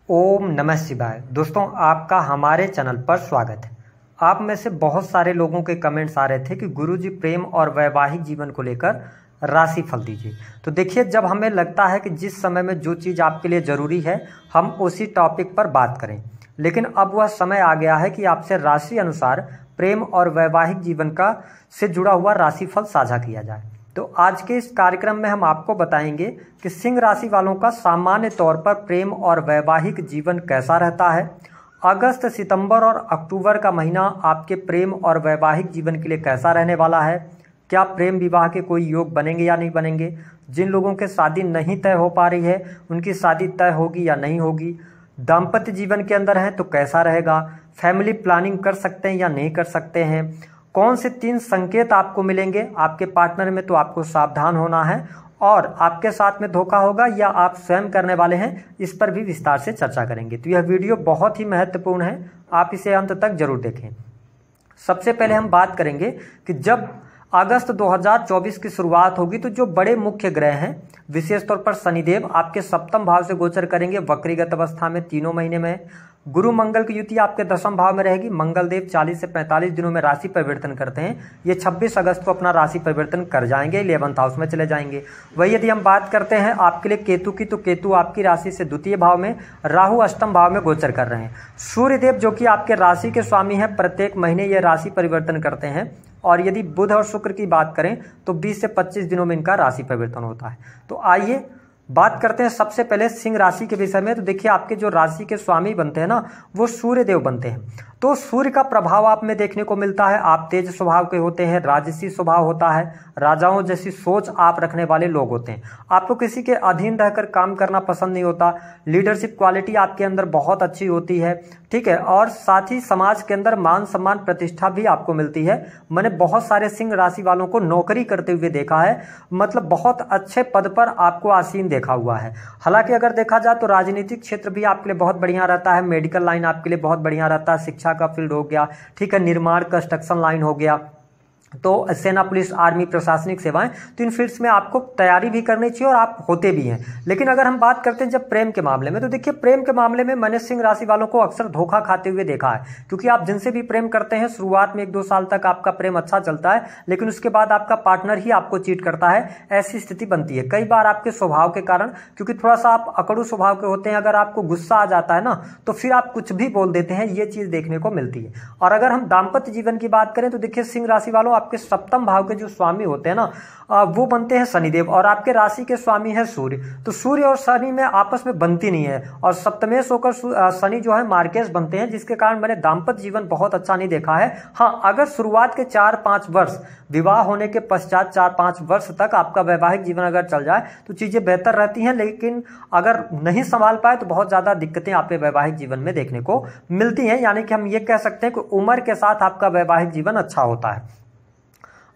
ओम नमः शिवाय। दोस्तों, आपका हमारे चैनल पर स्वागत है। आप में से बहुत सारे लोगों के कमेंट्स आ रहे थे कि गुरुजी प्रेम और वैवाहिक जीवन को लेकर राशि फल दीजिए। तो देखिए, जब हमें लगता है कि जिस समय में जो चीज़ आपके लिए ज़रूरी है हम उसी टॉपिक पर बात करें, लेकिन अब वह समय आ गया है कि आपसे राशि अनुसार प्रेम और वैवाहिक जीवन का से जुड़ा हुआ राशिफल साझा किया जाए। तो आज के इस कार्यक्रम में हम आपको बताएंगे कि सिंह राशि वालों का सामान्य तौर पर प्रेम और वैवाहिक जीवन कैसा रहता है। अगस्त, सितंबर और अक्टूबर का महीना आपके प्रेम और वैवाहिक जीवन के लिए कैसा रहने वाला है। क्या प्रेम विवाह के कोई योग बनेंगे या नहीं बनेंगे। जिन लोगों के शादी नहीं तय हो पा रही है उनकी शादी तय होगी या नहीं होगी। दाम्पत्य जीवन के अंदर हैं तो कैसा रहेगा। फैमिली प्लानिंग कर सकते हैं या नहीं कर सकते हैं। कौन से 3 संकेत आपको मिलेंगे आपके पार्टनर में, तो आपको सावधान होना है। और आपके साथ में धोखा होगा या आप स्वयं करने वाले हैं, इस पर भी विस्तार से चर्चा करेंगे। तो यह वीडियो बहुत ही महत्वपूर्ण है, आप इसे अंत तक जरूर देखें। सबसे पहले हम बात करेंगे कि जब अगस्त 2024 की शुरुआत होगी तो जो बड़े मुख्य ग्रह हैं, विशेष तौर पर शनिदेव आपके सप्तम भाव से गोचर करेंगे वक्रीगत अवस्था में 3 महीने में। गुरु मंगल की युति आपके 10वें भाव में रहेगी। मंगल देव 40 से 45 दिनों में राशि परिवर्तन करते हैं। ये 26 अगस्त को अपना राशि परिवर्तन कर जाएंगे, 11th हाउस में चले जाएंगे। वही यदि हम बात करते हैं आपके लिए केतु की, तो केतु आपकी राशि से द्वितीय भाव में, राहु अष्टम भाव में गोचर कर रहे हैं। सूर्यदेव जो कि आपके राशि के स्वामी हैं, प्रत्येक महीने ये राशि परिवर्तन करते हैं। और यदि बुध और शुक्र की बात करें तो 20 से 25 दिनों में इनका राशि परिवर्तन होता है। तो आइए बात करते हैं सबसे पहले सिंह राशि के विषय में। तो देखिए, आपके जो राशि के स्वामी बनते हैं ना, वो सूर्य देव बनते हैं। तो सूर्य का प्रभाव आप में देखने को मिलता है। आप तेज स्वभाव के होते हैं, राजसी स्वभाव होता है, राजाओं जैसी सोच आप रखने वाले लोग होते हैं। आपको किसी के अधीन रहकर काम करना पसंद नहीं होता। लीडरशिप क्वालिटी आपके अंदर बहुत अच्छी होती है, ठीक है। और साथ ही समाज के अंदर मान सम्मान प्रतिष्ठा भी आपको मिलती है। मैंने बहुत सारे सिंह राशि वालों को नौकरी करते हुए देखा है, मतलब बहुत अच्छे पद पर आपको आसीन देखा हुआ है। हालांकि अगर देखा जाए तो राजनीतिक क्षेत्र भी आपके लिए बहुत बढ़िया रहता है। मेडिकल लाइन आपके लिए बहुत बढ़िया रहता है। शिक्षा का फील्ड हो गया, ठीक है, निर्माण कंस्ट्रक्शन लाइन हो गया, तो सेना, पुलिस, आर्मी, प्रशासनिक सेवाएं, तो इन फील्ड्स में आपको तैयारी भी करनी चाहिए और आप होते भी हैं। लेकिन अगर हम बात करते हैं जब प्रेम के मामले में, तो देखिए प्रेम के मामले में मैंने सिंह राशि वालों को अक्सर धोखा खाते हुए देखा है। क्योंकि आप जिनसे भी प्रेम करते हैं, शुरुआत में 1-2 साल तक आपका प्रेम अच्छा चलता है, लेकिन उसके बाद आपका पार्टनर ही आपको चीट करता है। ऐसी स्थिति बनती है कई बार आपके स्वभाव के कारण, क्योंकि थोड़ा सा आप अकड़ू स्वभाव के होते हैं। अगर आपको गुस्सा आ जाता है ना, तो फिर आप कुछ भी बोल देते हैं, ये चीज देखने को मिलती है। और अगर हम दाम्पत्य जीवन की बात करें तो देखिए, सिंह राशि वालों आपके सप्तम भाव के जो स्वामी होते हैं ना, वो बनते हैं शनिदेव, और आपके राशि के स्वामी है सूर्य। तो सूर्य और शनि में आपस में बनती नहीं है, और सप्तमेश होकर शनि जो है मार्केश बनते हैं, जिसके कारण मैंने दाम्पत्य जीवन बहुत अच्छा नहीं देखा है। हाँ, अगर शुरुआत के 4-5 वर्ष, विवाह होने के पश्चात 4-5 वर्ष तक आपका वैवाहिक जीवन अगर चल जाए तो चीजें बेहतर रहती हैं। लेकिन अगर नहीं संभाल पाए तो बहुत ज्यादा दिक्कतें आपके वैवाहिक जीवन में देखने को मिलती हैं। यानी कि हम ये कह सकते हैं कि उम्र के साथ आपका वैवाहिक जीवन अच्छा होता है।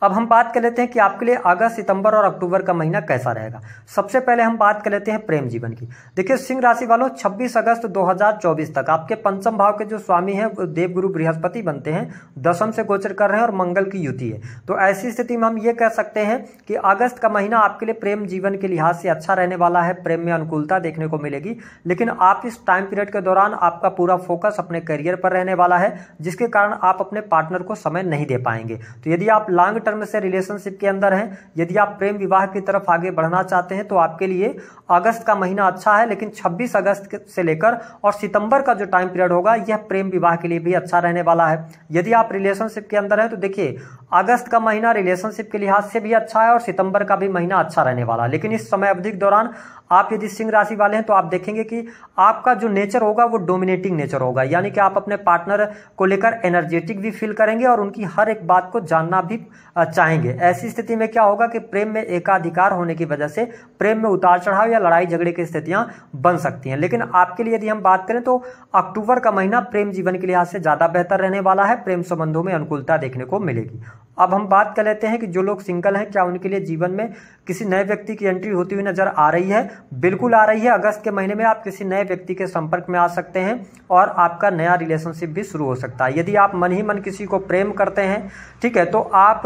अब हम बात कर लेते हैं कि आपके लिए अगस्त, सितंबर और अक्टूबर का महीना कैसा रहेगा। सबसे पहले हम बात कर लेते हैं प्रेम जीवन की। देखिए सिंह राशि वालों, 26 अगस्त 2024 तक आपके पंचम भाव के जो स्वामी हैं वो देवगुरु बृहस्पति बनते हैं, 10वें से गोचर कर रहे हैं और मंगल की युति है। तो ऐसी स्थिति में हम ये कह सकते हैं कि अगस्त का महीना आपके लिए प्रेम जीवन के लिहाज से अच्छा रहने वाला है। प्रेम में अनुकूलता देखने को मिलेगी, लेकिन आप इस टाइम पीरियड के दौरान आपका पूरा फोकस अपने करियर पर रहने वाला है, जिसके कारण आप अपने पार्टनर को समय नहीं दे पाएंगे। तो यदि आप लॉन्ग टर्म से रिलेशनशिप के अंदर हैं, यदि आप प्रेम विवाह की तरफ आगे बढ़ना चाहते हैं, तो आपके लिए अगस्त का महीना अच्छा है। लेकिन 26 अगस्त से लेकर और सितंबर का जो टाइम पीरियड होगा, यह प्रेम विवाह के लिए भी अच्छा रहने वाला है। यदि आप रिलेशनशिप के अंदर हैं तो देखिए, अगस्त का महीना रिलेशनशिप के लिहाज से भी अच्छा है और सितंबर का भी महीना अच्छा रहने वाला है। लेकिन इस समय अवधि के दौरान आप यदि सिंह राशि वाले हैं तो आप देखेंगे कि आपका जो नेचर होगा वो डोमिनेटिंग नेचर होगा। यानी कि आप अपने पार्टनर को लेकर एनर्जेटिक भी फील करेंगे और उनकी हर एक बात को जानना भी चाहेंगे। ऐसी स्थिति में क्या होगा कि प्रेम में एकाधिकार होने की वजह से प्रेम में उतार चढ़ाव या लड़ाई झगड़े की स्थितियां बन सकती हैं। लेकिन आपके लिए यदि हम बात करें तो अक्टूबर का महीना प्रेम जीवन के लिहाज से ज्यादा बेहतर रहने वाला है। प्रेम संबंधों में अनुकूलता देखने को मिलेगी। अब हम बात कर लेते हैं कि जो लोग सिंगल हैं, क्या उनके लिए जीवन में किसी नए व्यक्ति की एंट्री होती हुई नजर आ रही है। बिल्कुल आ रही है। अगस्त के महीने में आप किसी नए व्यक्ति के संपर्क में आ सकते हैं और आपका नया रिलेशनशिप भी शुरू हो सकता है। यदि आप मन ही मन किसी को प्रेम करते हैं, ठीक है, तो आप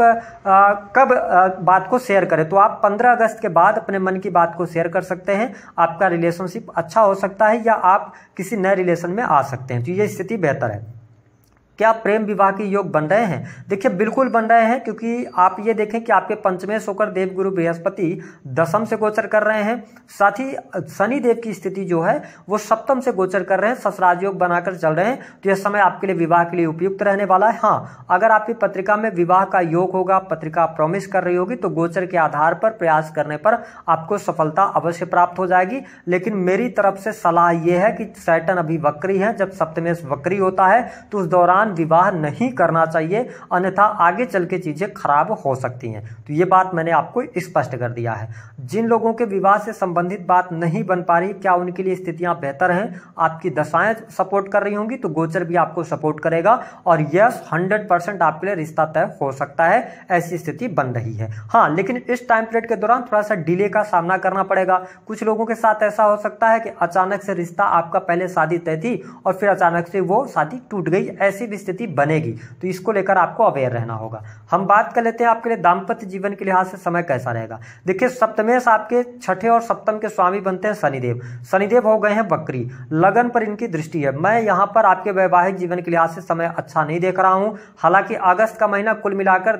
कब बात को शेयर करें, तो आप 15 अगस्त के बाद अपने मन की बात को शेयर कर सकते हैं। आपका रिलेशनशिप अच्छा हो सकता है या आप किसी नए रिलेशन में आ सकते हैं, तो ये स्थिति बेहतर है। क्या प्रेम विवाह के योग बन रहे हैं? देखिए बिल्कुल बन रहे हैं, क्योंकि आप ये देखें कि आपके पंचमेश होकर देवगुरु बृहस्पति दशम से गोचर कर रहे हैं। साथ ही शनि देव की स्थिति जो है वो सप्तम से गोचर कर रहे हैं, ससुराल योग बनाकर चल रहे हैं। तो यह समय आपके लिए विवाह के लिए उपयुक्त रहने वाला है। हाँ, अगर आपकी पत्रिका में विवाह का योग होगा, पत्रिका प्रॉमिस कर रही होगी, तो गोचर के आधार पर प्रयास करने पर आपको सफलता अवश्य प्राप्त हो जाएगी। लेकिन मेरी तरफ से सलाह यह है कि सैटर्न अभी वक्री है, जब सप्तमेश वक्री होता है तो उस दौरान विवाह नहीं करना चाहिए, अन्यथा आगे चल के चीजें खराब हो सकती हैं। तो ये बात मैंने आपको स्पष्ट कर दिया है। जिन लोगों के विवाह से संबंधित बात नहीं बन पा रही, क्या उनके लिए स्थितियां बेहतर हैं? आपकी दशाएं सपोर्ट कर रही होंगी तो गोचर भी आपको सपोर्ट करेगा और यस 100% आपके लिए रिश्ता तय हो सकता है, ऐसी स्थिति बन रही है। हाँ, लेकिन इस टाइम पीरियड के दौरान थोड़ा सा डिले का सामना करना पड़ेगा। कुछ लोगों के साथ ऐसा हो सकता है कि अचानक से रिश्ता, आपका पहले शादी तय थी और फिर अचानक से वो शादी टूट गई, ऐसी स्थिति बनेगी। तो इसको लेकर आपको अवेयर रहना होगा। हम बात कर लेते हैं आपके लिए दाम्पत्य जीवन के लिहाज से समय कैसा रहेगा। देखिए सप्तमेश आपके छठे और सप्तम के स्वामी बनते हैं शनिदेव। शनिदेव हो गए हैं वक्री, लगन पर इनकी दृष्टि है। मैं यहां पर आपके वैवाहिक जीवन के लिहाज से समय अच्छा नहीं देख रहा हूं। हालांकि अगस्त का महीना कुल मिलाकर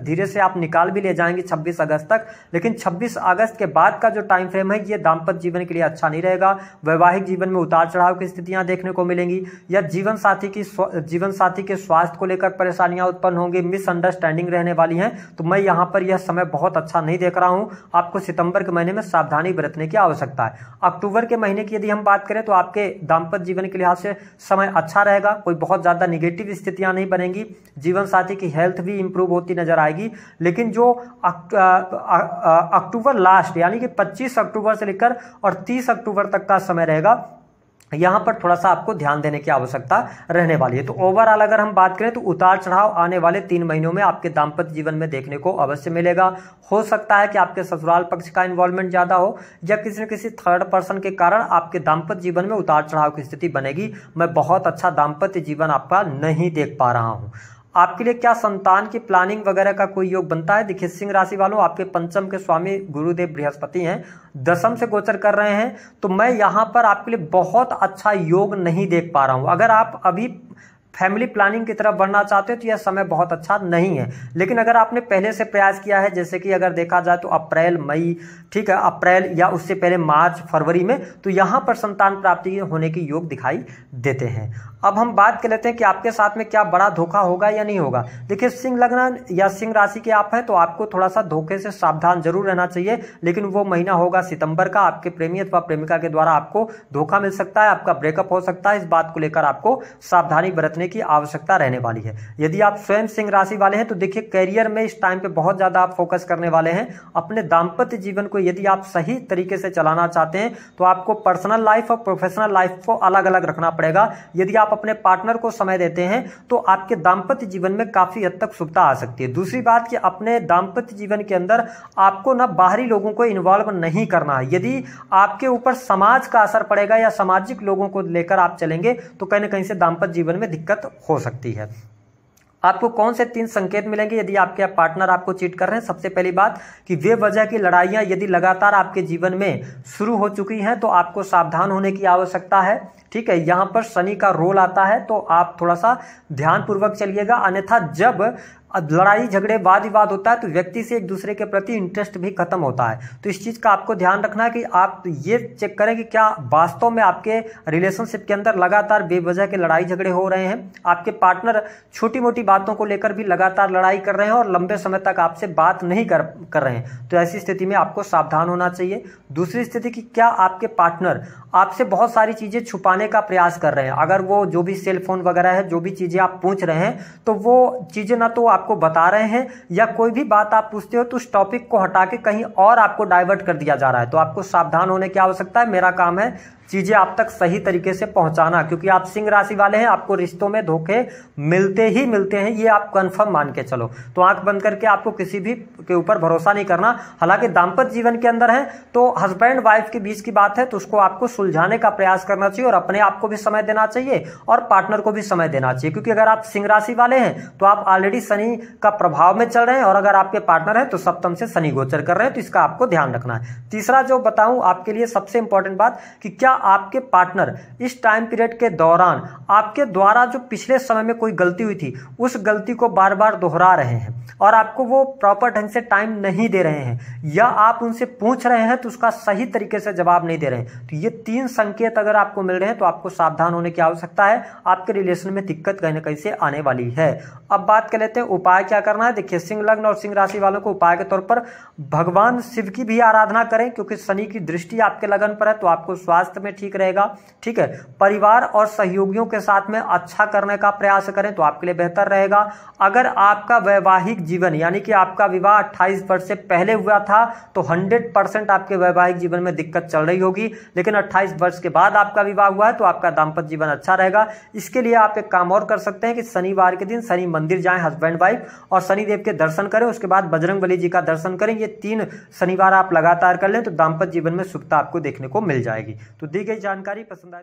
धीरे से आप निकाल भी ले जाएंगे 26 अगस्त तक, लेकिन 26 अगस्त के बाद का जो टाइम फ्रेम है ये दाम्पत्य जीवन के लिए अच्छा नहीं रहेगा। वैवाहिक जीवन में उतार चढ़ाव की स्थितियां देखने को मिलेंगी या जीवन साथी के स्वास्थ्य को लेकर परेशानियां उत्पन्न होंगी, मिसअंडरस्टैंडिंग रहने वाली हैं। तो मैं यहां पर यह समय बहुत अच्छा नहीं देख रहा हूं। आपको सितंबर के महीने में सावधानी बरतने की आवश्यकता है। अक्टूबर के महीने की यदि हम बात करें तो आपके दाम्पत्य जीवन के लिहाज से समय अच्छा रहेगा, कोई बहुत ज्यादा निगेटिव स्थितियां नहीं बनेंगी। जीवन साथी की हेल्थ भी इंप्रूव होती नजर आएगी। लेकिन जो अक्टूबर लास्ट यानी कि 25 अक्टूबर से लेकर और 30 अक्टूबर तक का समय रहेगा, यहां पर थोड़ा सा आपको ध्यान देने की आवश्यकता रहने वाली है। तो ओवरऑल अगर हम बात करें तो उतार चढ़ाव आने वाले 3 महीनों में आपके दाम्पत्य जीवन में देखने को अवश्य मिलेगा। हो सकता है कि आपके ससुराल पक्ष का इन्वॉल्वमेंट ज्यादा हो या किसी न किसी थर्ड पर्सन के कारण आपके दाम्पत्य जीवन में उतार चढ़ाव की स्थिति बनेगी। मैं बहुत अच्छा दाम्पत्य जीवन आपका नहीं देख पा रहा हूं। आपके लिए क्या संतान की प्लानिंग वगैरह का कोई योग बनता है? देखिए सिंह राशि वालों, आपके पंचम के स्वामी गुरुदेव बृहस्पति हैं, दशम से गोचर कर रहे हैं। तो मैं यहां पर आपके लिए बहुत अच्छा योग नहीं देख पा रहा हूं। अगर आप अभी फैमिली प्लानिंग की तरफ बढ़ना चाहते हो तो यह समय बहुत अच्छा नहीं है। लेकिन अगर आपने पहले से प्रयास किया है, जैसे कि अगर देखा जाए तो अप्रैल मई, ठीक है, अप्रैल या उससे पहले मार्च फरवरी में, तो यहां पर संतान प्राप्ति होने के योग दिखाई देते हैं। अब हम बात कर लेते हैं कि आपके साथ में क्या बड़ा धोखा होगा या नहीं होगा। देखिए सिंह लग्न या सिंह राशि के आप हैं तो आपको थोड़ा सा धोखे से सावधान जरूर रहना चाहिए। लेकिन वो महीना होगा सितंबर का, आपके प्रेमी अथवा प्रेमिका के द्वारा आपको धोखा मिल सकता है, आपका ब्रेकअप हो सकता है। इस बात को लेकर आपको सावधानी बरतने की आवश्यकता रहने वाली है। यदि आप स्वयं सिंह राशि वाले हैं तो देखिए करियर में इस टाइम पे बहुत ज्यादा आप फोकस करने वाले हैं। अपने दाम्पत्य जीवन को यदि आप सही तरीके से चलाना चाहते हैं तो आपको पर्सनल लाइफ और प्रोफेशनल लाइफ को अलग अलग रखना पड़ेगा। यदि आप अपने पार्टनर को समय देते हैं तो आपके दाम्पत्य जीवन में काफी हद तक शुभता आ सकती है। दूसरी बात कि अपने दाम्पत्य जीवन के अंदर आपको ना बाहरी लोगों को इन्वॉल्व नहीं करना है। यदि आपके ऊपर समाज का असर पड़ेगा या सामाजिक लोगों को लेकर आप चलेंगे तो कहीं ना कहीं से दाम्पत्य जीवन में दिक्कत हो सकती है। आपको कौन से 3 संकेत मिलेंगे यदि आपके पार्टनर आपको चीट कर रहे हैं? सबसे पहली बात कि बेवजह की लड़ाइयां यदि लगातार आपके जीवन में शुरू हो चुकी हैं तो आपको सावधान होने की आवश्यकता है। ठीक है, यहां पर शनि का रोल आता है तो आप थोड़ा सा ध्यानपूर्वक चलिएगा। अन्यथा जब लड़ाई झगड़े वाद विवाद होता है तो व्यक्ति से एक दूसरे के प्रति इंटरेस्ट भी खत्म होता है। तो इस चीज का आपको ध्यान रखना है कि आप ये चेक करें कि क्या वास्तव में आपके रिलेशनशिप के अंदर लगातार बेवजह के लड़ाई झगड़े हो रहे हैं। आपके पार्टनर छोटी मोटी बातों को लेकर भी लगातार लड़ाई कर रहे हैं और लंबे समय तक आपसे बात नहीं कर रहे हैं, तो ऐसी स्थिति में आपको सावधान होना चाहिए। दूसरी स्थिति कि क्या आपके पार्टनर आपसे बहुत सारी चीजें छुपाने का प्रयास कर रहे हैं। अगर वो जो भी सेल फोन वगैरह है, जो भी चीजें आप पूछ रहे हैं, तो वो चीजें ना तो आपको बता रहे हैं या कोई भी बात आप पूछते हो तो उस टॉपिक को हटा के कहीं और आपको डाइवर्ट कर दिया जा रहा है। तो आपको सावधान होने की आवश्यकता है। मेरा काम है चीजें आप तक सही तरीके से पहुंचाना, क्योंकि आप सिंह राशि वाले हैं, आपको रिश्तों में धोखे मिलते ही मिलते हैं, ये आप कंफर्म मान के चलो। तो आंख बंद करके आपको किसी भी के ऊपर भरोसा नहीं करना। हालांकि दाम्पत्य जीवन के अंदर है तो हस्बैंड वाइफ के बीच की बात है, तो उसको आपको सुलझाने का प्रयास करना चाहिए और अपने आप को भी समय देना चाहिए और पार्टनर को भी समय देना चाहिए। क्योंकि अगर आप सिंह राशि वाले हैं तो आप ऑलरेडी शनि का प्रभाव में चल रहे हैं, और अगर आपके पार्टनर है तो सप्तम से शनि गोचर कर रहे हैं, तो इसका आपको ध्यान रखना है। तीसरा जो बताऊं आपके लिए सबसे इंपॉर्टेंट बात, कि क्या आपके पार्टनर इस टाइम पीरियड के दौरान आपके द्वारा जो पिछले समय में कोई गलती हुई थी उस गलती को बार बार दोहरा रहे हैं और आपको वो प्रॉपर ढंग से टाइम नहीं दे रहे हैं, या आप उनसे पूछ रहे हैं तो उसका सही तरीके से जवाब नहीं दे रहे हैं। तो ये 3 संकेत अगर आपको मिल रहे हैं तो आपको सावधान होने की आवश्यकता है, आपके रिलेशन में दिक्कत कहीं ना कहीं से आने वाली है। अब बात कर लेते हैं उपाय क्या करना है। देखिए, सिंह लग्न और सिंह राशि वालों को उपाय के तौर पर भगवान शिव की भी आराधना करें, क्योंकि शनि की दृष्टि आपके लगन पर है, तो आपको स्वास्थ्य में ठीक रहेगा। ठीक है, परिवार और सहयोगियों के साथ में अच्छा करने का प्रयास करें तो आपके लिए बेहतर रहेगा। अगर आपका वैवाहिक जीवन यानी कि आपका विवाह 28 वर्ष से पहले हुआ था तो 100% आपके वैवाहिक जीवन में दिक्कत चल रही होगी, लेकिन 28 वर्ष के बाद आपका विवाह हुआ है तो आपका दाम्पत्य जीवन अच्छा रहेगा। इसके लिए आप एक काम और कर सकते हैं कि शनिवार के दिन शनि मंदिर जाएं हस्बैंड वाइफ, और शनिदेव के दर्शन करें, उसके बाद बजरंगबली जी का दर्शन करें। ये 3 शनिवार आप लगातार कर लें तो दाम्पत्य जीवन में सुखता आपको देखने को मिल जाएगी। तो दी गई जानकारी पसंद आए